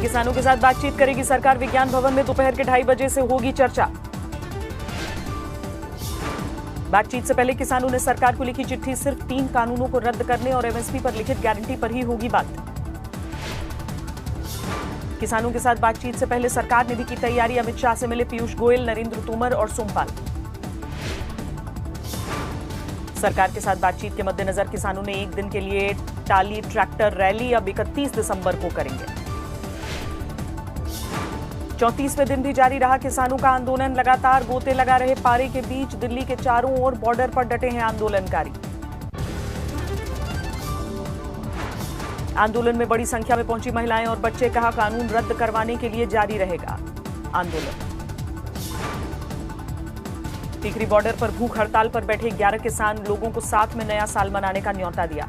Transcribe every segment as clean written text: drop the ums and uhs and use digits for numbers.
किसानों के साथ बातचीत करेगी सरकार। विज्ञान भवन में दोपहर के 2:30 बजे से होगी चर्चा। बातचीत से पहले किसानों ने सरकार को लिखी चिट्ठी। सिर्फ 3 कानूनों को रद्द करने और एमएसपी पर लिखित गारंटी पर ही होगी बात। किसानों के साथ बातचीत से पहले सरकार ने भी की तैयारी। अमित शाह से मिले पीयूष गोयल, नरेंद्र तोमर और सोमपाल। सरकार के साथ बातचीत के मद्देनजर किसानों ने 1 दिन के लिए टाली ट्रैक्टर रैली। अब 31 दिसंबर को करेंगे। 34वें दिन भी जारी रहा किसानों का आंदोलन। लगातार गोते लगा रहे पारे के बीच दिल्ली के चारों ओर बॉर्डर पर डटे हैं आंदोलनकारी। आंदोलन में बड़ी संख्या में पहुंची महिलाएं और बच्चे। कहा कानून रद्द करवाने के लिए जारी रहेगा आंदोलन। टिकरी बॉर्डर पर भूख हड़ताल पर बैठे 11 किसान। लोगों को साथ में नया साल मनाने का न्योता दिया।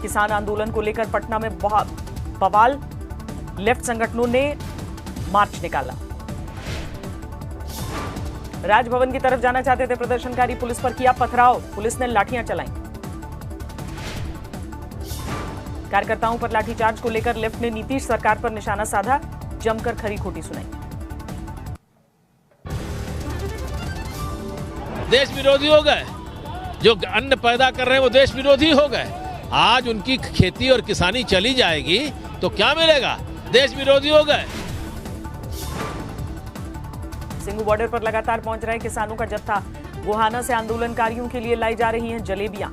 किसान आंदोलन को लेकर पटना में बवाल। लेफ्ट संगठनों ने मार्च निकाला। राजभवन की तरफ जाना चाहते थे प्रदर्शनकारी। पुलिस पर किया पथराव। पुलिस ने लाठियां चलाईं। कार्यकर्ताओं पर लाठीचार्ज को लेकर लेफ्ट ने नीतीश सरकार पर निशाना साधा। जमकर खरी खोटी सुनाई। देश विरोधी हो गए। जो अन्न पैदा कर रहे हैं वो देश विरोधी हो गए। आज उनकी खेती और किसानी चली जाएगी तो क्या मिलेगा? देश विरोधी हो गए। सिंघू बॉर्डर पर लगातार पहुंच रहे किसानों का जत्था। गोहाना से आंदोलनकारियों के लिए लाई जा रही हैं जलेबियां।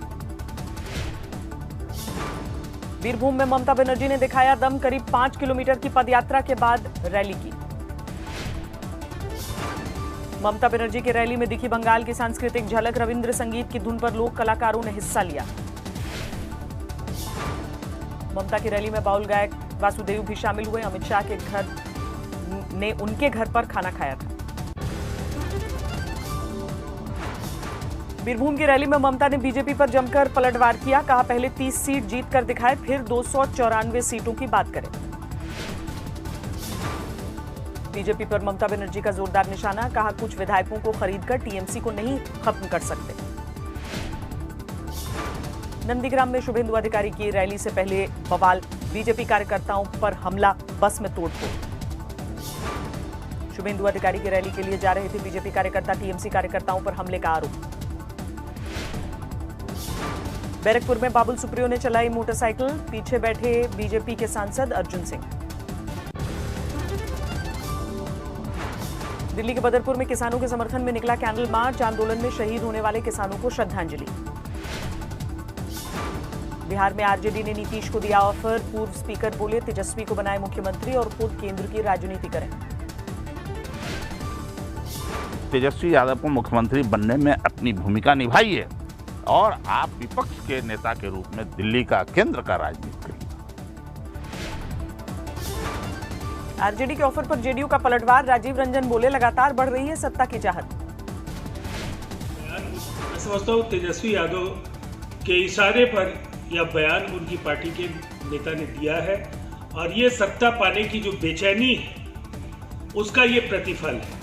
बीरभूम में ममता बनर्जी ने दिखाया दम। करीब 5 किलोमीटर की पदयात्रा के बाद रैली की। ममता बनर्जी की रैली में दिखी बंगाल की सांस्कृतिक झलक। रविंद्र संगीत की धुन पर लोक कलाकारों ने हिस्सा लिया। ममता की रैली में बाउल गायक वासुदेव भी शामिल हुए। अमित शाह के घर ने उनके घर पर खाना खाया था। बीरभूम की रैली में ममता ने बीजेपी पर जमकर पलटवार किया। कहा पहले 30 सीट जीत कर दिखाए, फिर 294 सीटों की बात करें। बीजेपी पर ममता बनर्जी का जोरदार निशाना। कहा कुछ विधायकों को खरीदकर टीएमसी को नहीं खत्म कर सकते। नंदीग्राम में शुभेंदु अधिकारी की रैली से पहले बवाल। बीजेपी कार्यकर्ताओं पर हमला। बस में तोड़फोड़। शुभेंदु अधिकारी की रैली के लिए जा रहे थे बीजेपी कार्यकर्ता। टीएमसी कार्यकर्ताओं पर हमले का आरोप। बैरकपुर में बाबुल सुप्रियो ने चलाई मोटरसाइकिल। पीछे बैठे बीजेपी के सांसद अर्जुन सिंह। दिल्ली के बदरपुर में किसानों के समर्थन में निकला कैंडल मार्च। आंदोलन में शहीद होने वाले किसानों को श्रद्धांजलि। बिहार में आरजेडी ने नीतीश को दिया ऑफर। पूर्व स्पीकर बोले तेजस्वी को बनाए मुख्यमंत्री और खुद केंद्र की राजनीति करें। तेजस्वी यादव को मुख्यमंत्री बनने में अपनी भूमिका निभाई है और आप विपक्ष के नेता के रूप में दिल्ली का केंद्र का राजनीति करिए। आरजेडी के ऑफर पर जेडीयू का पलटवार। राजीव रंजन बोले लगातार बढ़ रही है सत्ता की चाहत। मैं समझता हूँ तेजस्वी यादव के इशारे पर यह बयान उनकी पार्टी के नेता ने दिया है और ये सत्ता पाने की जो बेचैनी है उसका ये प्रतिफल है।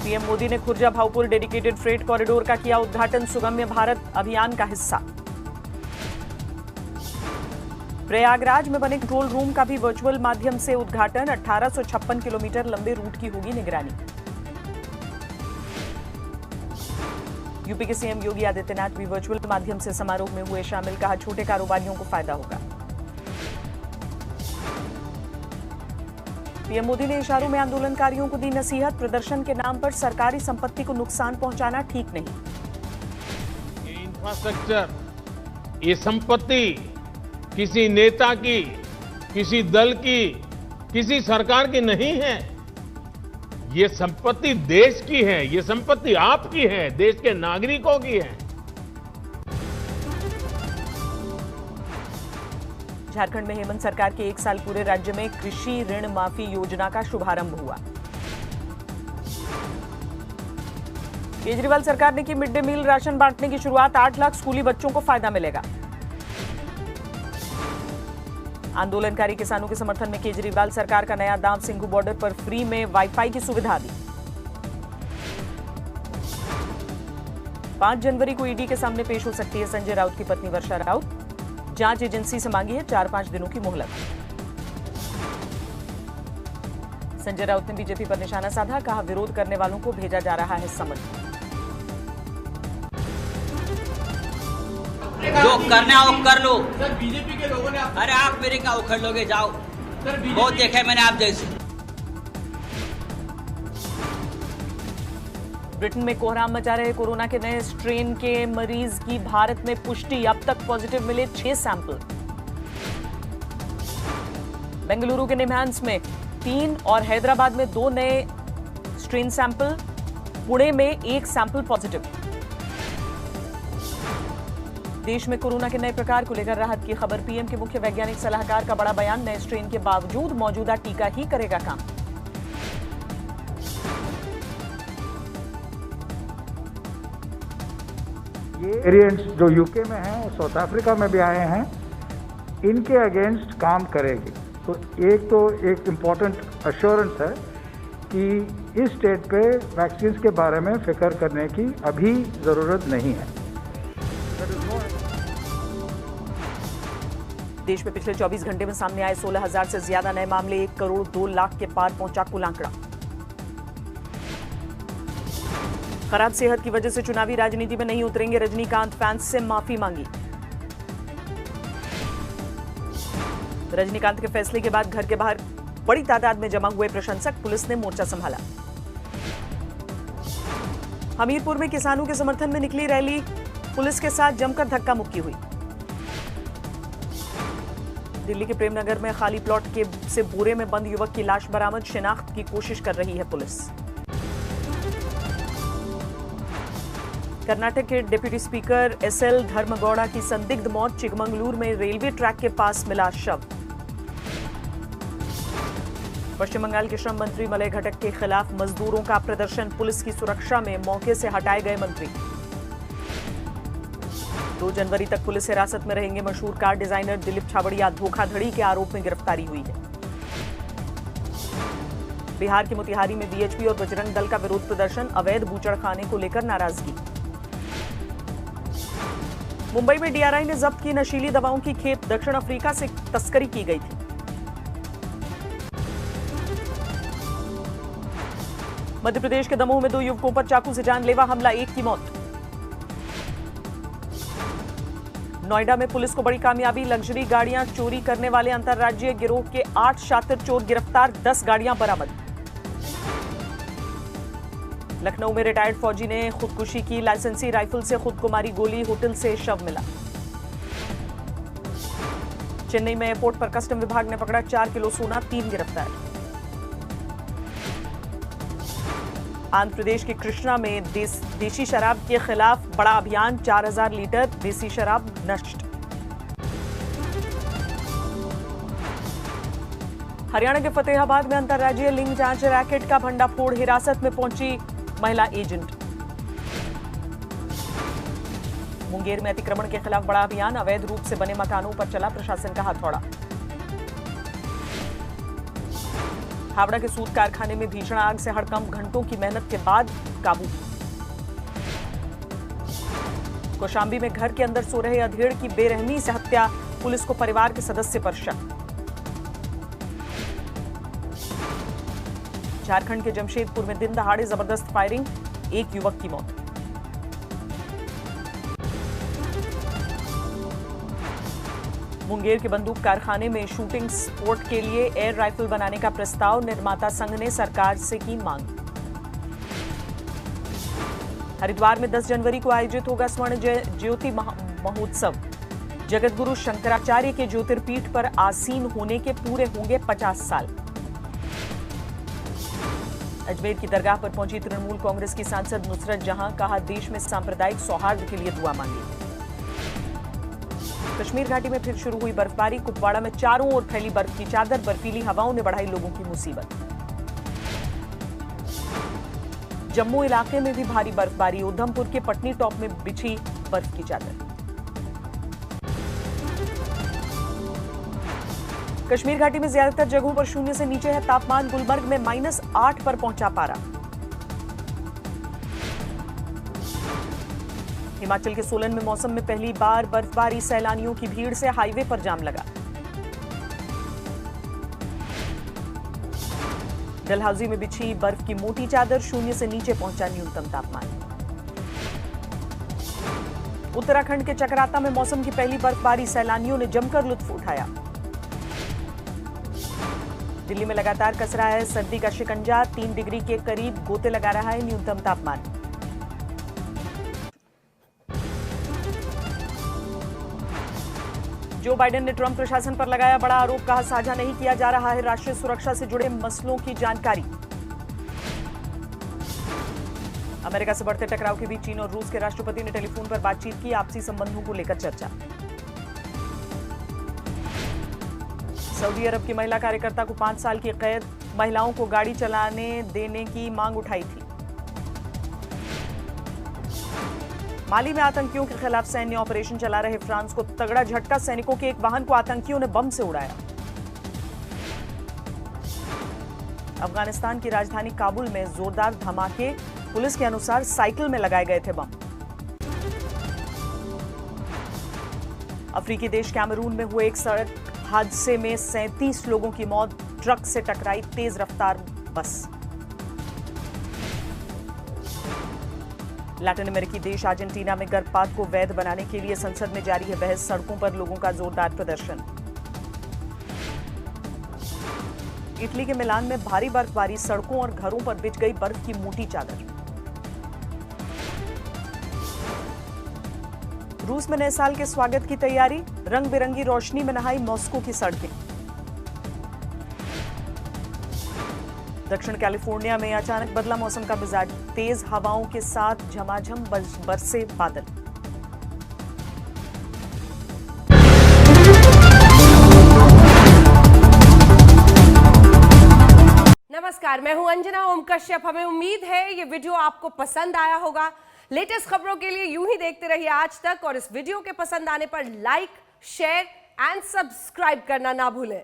पीएम मोदी ने Khurja Bhaupur dedicated freight corridor का किया उद्घाटन। सुगम्य भारत अभियान का हिस्सा। प्रयागराज में बने कंट्रोल रूम का भी वर्चुअल माध्यम से उद्घाटन। 1856 किलोमीटर लंबे रूट की होगी निगरानी। यूपी के सीएम योगी आदित्यनाथ भी वर्चुअल माध्यम से समारोह में हुए शामिल। कहा छोटे कारोबारियों को फायदा होगा। पीएम मोदी ने इशारों में आंदोलनकारियों को दी नसीहत। प्रदर्शन के नाम पर सरकारी संपत्ति को नुकसान पहुंचाना ठीक नहीं। ये इंफ्रास्ट्रक्चर, ये संपत्ति किसी नेता की, किसी दल की, किसी सरकार की नहीं है। ये संपत्ति देश की है। ये संपत्ति आपकी है, देश के नागरिकों की है। झारखंड में हेमंत सरकार के 1 साल पूरे राज्य में कृषि ऋण माफी योजना का शुभारंभ हुआ। केजरीवाल सरकार ने की मिड डे मील राशन बांटने की शुरुआत। 8 लाख स्कूली बच्चों को फायदा मिलेगा। आंदोलनकारी किसानों के समर्थन में केजरीवाल सरकार का नया दांव। सिंघू बॉर्डर पर फ्री में वाईफाई की सुविधा दी। 5 जनवरी को ईडी के सामने पेश हो सकती है संजय राउत की पत्नी वर्षा राउत। जांच एजेंसी से मांगी है 4-5 दिनों की मोहलत। संजय राउत ने बीजेपी पर निशाना साधा, कहा विरोध करने वालों को भेजा जा रहा है समन। जो करना हो कर लो। सर बीजेपी के लोगों ने अरे आप मेरे का उखड़ लोगे, जाओ। सर बहुत देखे मैंने आप जैसे। ब्रिटेन में कोहराम मचा रहे कोरोना के नए स्ट्रेन के मरीज की भारत में पुष्टि, अब तक पॉजिटिव मिले 6 सैंपल। बेंगलुरु के निमहांस में 3 और हैदराबाद में 2 नए स्ट्रेन सैंपल, पुणे में 1 सैंपल पॉजिटिव। देश में कोरोना के नए प्रकार को लेकर राहत की खबर, पीएम के मुख्य वैज्ञानिक सलाहकार का बड़ा बयान, नए स्ट्रेन के बावजूद मौजूदा टीका ही करेगा काम। ये वेरिएंट्स जो यूके में हैं और साउथ अफ्रीका में भी आए हैं, इनके अगेंस्ट काम करेगी। तो एक इम्पॉर्टेंट अश्योरेंस है कि इस स्टेट पे वैक्सीन के बारे में फिक्र करने की अभी ज़रूरत नहीं है। देश में पिछले 24 घंटे में सामने आए 16,000 से ज्यादा नए मामले, 1 करोड़ 2 लाख के पार पहुंचा कुल आंकड़ा। खराब सेहत की वजह से चुनावी राजनीति में नहीं उतरेंगे रजनीकांत, फैंस से माफी मांगी। रजनीकांत के फैसले के बाद घर के बाहर बड़ी तादाद में जमा हुए प्रशंसक, पुलिस ने मोर्चा संभाला। हमीरपुर में किसानों के समर्थन में निकली रैली, पुलिस के साथ जमकर धक्का मुक्की हुई। दिल्ली के प्रेमनगर में खाली प्लॉट से बोरे में बंद युवक की लाश बरामद, शिनाख्त की कोशिश कर रही है पुलिस। कर्नाटक के डिप्टी स्पीकर एसएल धर्मगौड़ा की संदिग्ध मौत, चिकमंगलूर में रेलवे ट्रैक के पास मिला शव। पश्चिम बंगाल के श्रम मंत्री मलय घटक के खिलाफ मजदूरों का प्रदर्शन, पुलिस की सुरक्षा में मौके से हटाए गए मंत्री। 2 जनवरी तक पुलिस हिरासत में रहेंगे मशहूर कार डिजाइनर दिलीप छाबड़िया, धोखाधड़ी के आरोप में गिरफ्तारी हुई है। बिहार के मोतिहारी में बीएचपी और बजरंग दल का विरोध प्रदर्शन, अवैध बूचड़खाने को लेकर नाराजगी। मुंबई में डीआरआई ने जब्त की नशीली दवाओं की खेप, दक्षिण अफ्रीका से तस्करी की गई थी। मध्य प्रदेश के दमोह में 2 युवकों पर चाकू से जानलेवा हमला, 1 की मौत। नोएडा में पुलिस को बड़ी कामयाबी, लग्जरी गाड़ियां चोरी करने वाले अंतरराज्यीय गिरोह के 8 शातिर चोर गिरफ्तार, 10 गाड़ियां बरामद। लखनऊ में रिटायर्ड फौजी ने खुदकुशी की, लाइसेंसी राइफल से खुद को मारी गोली, होटल से शव मिला। चेन्नई में एयरपोर्ट पर कस्टम विभाग ने पकड़ा 4 किलो सोना, 3 गिरफ्तार। आंध्र प्रदेश के कृष्णा में देशी शराब के खिलाफ बड़ा अभियान, 4000 लीटर देसी शराब नष्ट। हरियाणा के फतेहाबाद में अंतर्राज्यीय लिंग जांच रैकेट का भंडाफोड़, हिरासत में पहुंची महिला एजेंट। मुंगेर में अतिक्रमण के खिलाफ बड़ा अभियान, अवैध रूप से बने मकानों पर चला प्रशासन का हथौड़ा। हावड़ा के सूत कारखाने में भीषण आग से हड़कंप, घंटों की मेहनत के बाद काबू। कौशाम्बी में घर के अंदर सो रहे अधेड़ की बेरहमी से हत्या, पुलिस को परिवार के सदस्य पर शक। झारखंड के जमशेदपुर में दिन दहाड़े जबरदस्त फायरिंग, 1 युवक की मौत। मुंगेर के बंदूक कारखाने में शूटिंग स्पोर्ट के लिए एयर राइफल बनाने का प्रस्ताव, निर्माता संघ ने सरकार से की मांग। हरिद्वार में 10 जनवरी को आयोजित होगा स्वर्ण ज्योति महोत्सव, जगतगुरु शंकराचार्य के ज्योतिर्पीठ पर आसीन होने के पूरे होंगे 50 साल। अजमेर की दरगाह पर पहुंची तृणमूल कांग्रेस की सांसद नुसरत जहां, कहा देश में सांप्रदायिक सौहार्द के लिए दुआ मांगी। कश्मीर घाटी में फिर शुरू हुई बर्फबारी, कुपवाड़ा में चारों ओर फैली बर्फ की चादर, बर्फीली हवाओं ने बढ़ाई लोगों की मुसीबत। जम्मू इलाके में भी भारी बर्फबारी, उधमपुर के पटनी टॉप में बिछी बर्फ की चादर। कश्मीर घाटी में ज्यादातर जगहों पर 0 से नीचे है तापमान, गुलमर्ग में -8 पर पहुंचा पारा। हिमाचल के सोलन में मौसम में पहली बार बर्फबारी, सैलानियों की भीड़ से हाईवे पर जाम लगा। डलहौजी में बिछी बर्फ की मोटी चादर, 0 से नीचे पहुंचा न्यूनतम तापमान। उत्तराखंड के चकराता में मौसम की पहली बर्फबारी, सैलानियों ने जमकर लुत्फ उठाया। दिल्ली में लगातार कस रहा है सर्दी का शिकंजा, 3 डिग्री के करीब गोते लगा रहा है न्यूनतम तापमान। जो बाइडेन ने ट्रंप प्रशासन पर लगाया बड़ा आरोप, कहा साझा नहीं किया जा रहा है राष्ट्रीय सुरक्षा से जुड़े मसलों की जानकारी। अमेरिका से बढ़ते टकराव के बीच चीन और रूस के राष्ट्रपति ने टेलीफोन पर बातचीत की, आपसी संबंधों को लेकर चर्चा। सऊदी अरब की महिला कार्यकर्ता को 5 साल की कैद, महिलाओं को गाड़ी चलाने देने की मांग उठाई थी। माली में आतंकियों के खिलाफ सैन्य ऑपरेशन चला रहे फ्रांस को तगड़ा झटका, सैनिकों के एक वाहन को आतंकियों ने बम से उड़ाया। अफगानिस्तान की राजधानी काबुल में जोरदार धमाके, पुलिस के अनुसार साइकिल में लगाए गए थे बम। अफ्रीकी देश कैमरून में हुए एक सड़क हादसे में 37 लोगों की मौत, ट्रक से टकराई तेज रफ्तार बस। लैटिन अमेरिकी देश अर्जेंटीना में गर्भपात को वैध बनाने के लिए संसद में जारी है बहस, सड़कों पर लोगों का जोरदार प्रदर्शन। इटली के मिलान में भारी बर्फबारी, सड़कों और घरों पर बिछ गई बर्फ की मोटी चादर। रूस में नए साल के स्वागत की तैयारी, रंग बिरंगी रोशनी में नहाई मॉस्को की सड़कें। दक्षिण कैलिफोर्निया में अचानक बदला मौसम का मिजाज, तेज हवाओं के साथ झमाझम बरसे बादल। नमस्कार, मैं हूं अंजना ओम कश्यप। हमें उम्मीद है ये वीडियो आपको पसंद आया होगा। लेटेस्ट खबरों के लिए यूं ही देखते रहिए आज तक, और इस वीडियो के पसंद आने पर लाइक, शेयर एंड सब्सक्राइब करना ना भूलें।